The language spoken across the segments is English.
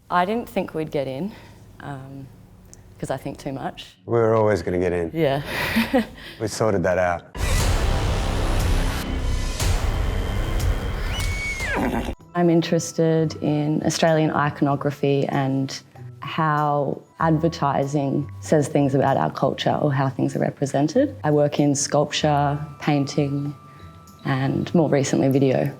I didn't think we'd get in, because I think too much. We were always going to get in. Yeah. We sorted that out. I'm interested in Australian iconography and how advertising says things about our culture or how things are represented. I work in sculpture, painting, and more recently video.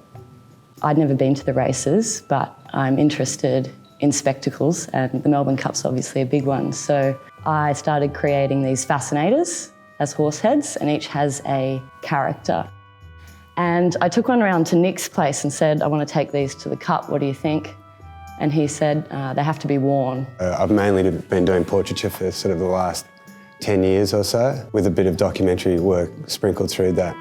I'd never been to the races, but I'm interested in spectacles, and the Melbourne Cup's obviously a big one. So I started creating these fascinators as horse heads, and each has a character. And I took one around to Nic's place and said, I want to take these to the Cup, what do you think? And he said, they have to be worn. I've mainly been doing portraiture for sort of the last 10 years or so, with a bit of documentary work sprinkled through that.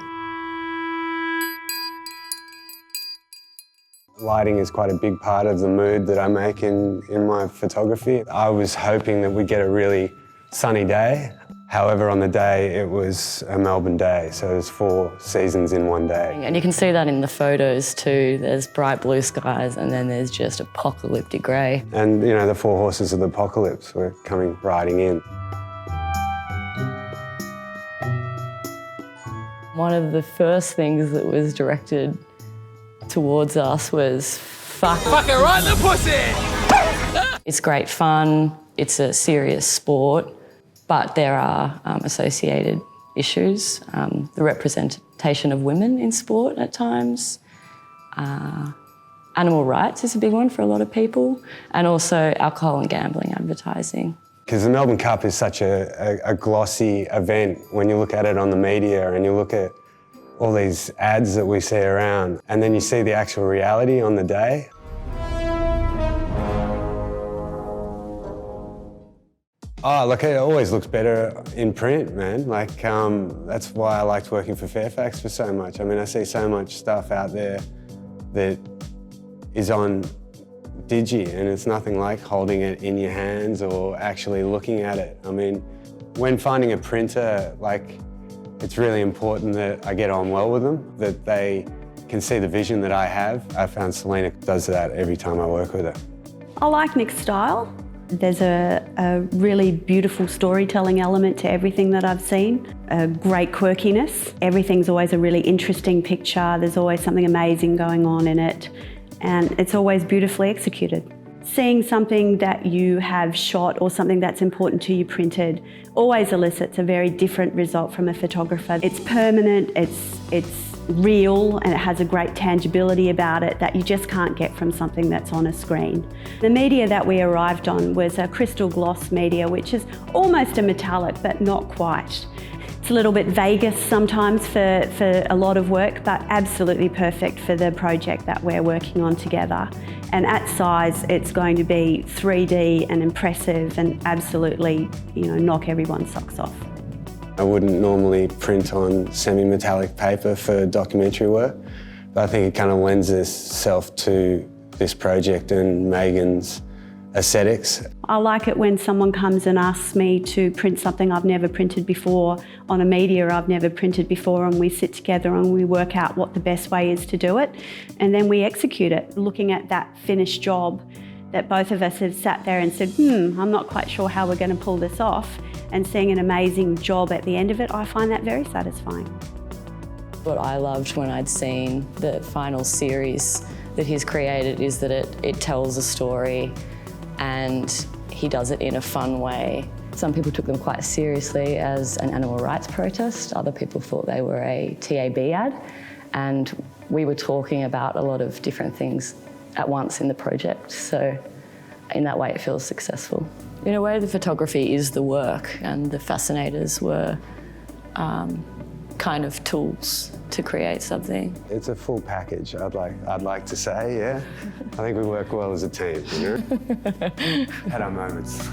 Lighting is quite a big part of the mood that I make in my photography. I was hoping that we'd get a really sunny day. However, on the day, it was a Melbourne day, so there's 4 seasons in one day. And you can see that in the photos too. There's bright blue skies and then there's just apocalyptic grey. And, you know, the 4 horses of the apocalypse were coming riding in. One of the first things that was directed towards us was, fuck it right in the pussy! It's great fun, it's a serious sport, but there are associated issues. The representation of women in sport at times. Animal rights is a big one for a lot of people, and also alcohol and gambling advertising. Because the Melbourne Cup is such a glossy event when you look at it on the media and you look at all these ads that we see around, and then you see the actual reality on the day. Oh, look, it always looks better in print, man. Like, that's why I liked working for Fairfax for so much. I mean, I see so much stuff out there that is on digi, and it's nothing like holding it in your hands or actually looking at it. I mean, when finding a printer, like, it's really important that I get on well with them, that they can see the vision that I have. I found Selena does that every time I work with her. I like Nic's style. There's a really beautiful storytelling element to everything that I've seen, a great quirkiness. Everything's always a really interesting picture. There's always something amazing going on in it, and it's always beautifully executed. Seeing something that you have shot or something that's important to you printed always elicits a very different result from a photographer. It's permanent, it's real, and it has a great tangibility about it that you just can't get from something that's on a screen. The media that we arrived on was a crystal gloss media, which is almost a metallic, but not quite. It's a little bit Vegas sometimes for a lot of work, but absolutely perfect for the project that we're working on together. And at size, it's going to be 3D and impressive and absolutely, you know, knock everyone's socks off. I wouldn't normally print on semi-metallic paper for documentary work, but I think it kind of lends itself to this project and Megan's aesthetics. I like it when someone comes and asks me to print something I've never printed before on a media I've never printed before, and we sit together and we work out what the best way is to do it, and then we execute it, looking at that finished job that both of us have sat there and said, I'm not quite sure how we're going to pull this off, and seeing an amazing job at the end of it, I find that very satisfying. What I loved when I'd seen the final series that he's created is that it tells a story and he does it in a fun way. Some people took them quite seriously as an animal rights protest. Other people thought they were a TAB ad. And we were talking about a lot of different things at once in the project. So in that way, it feels successful. In a way, the photography is the work, and the fascinators were kind of tools to create something. It's a full package, I'd like to say, yeah. I think we work well as a team, you know? Had our moments.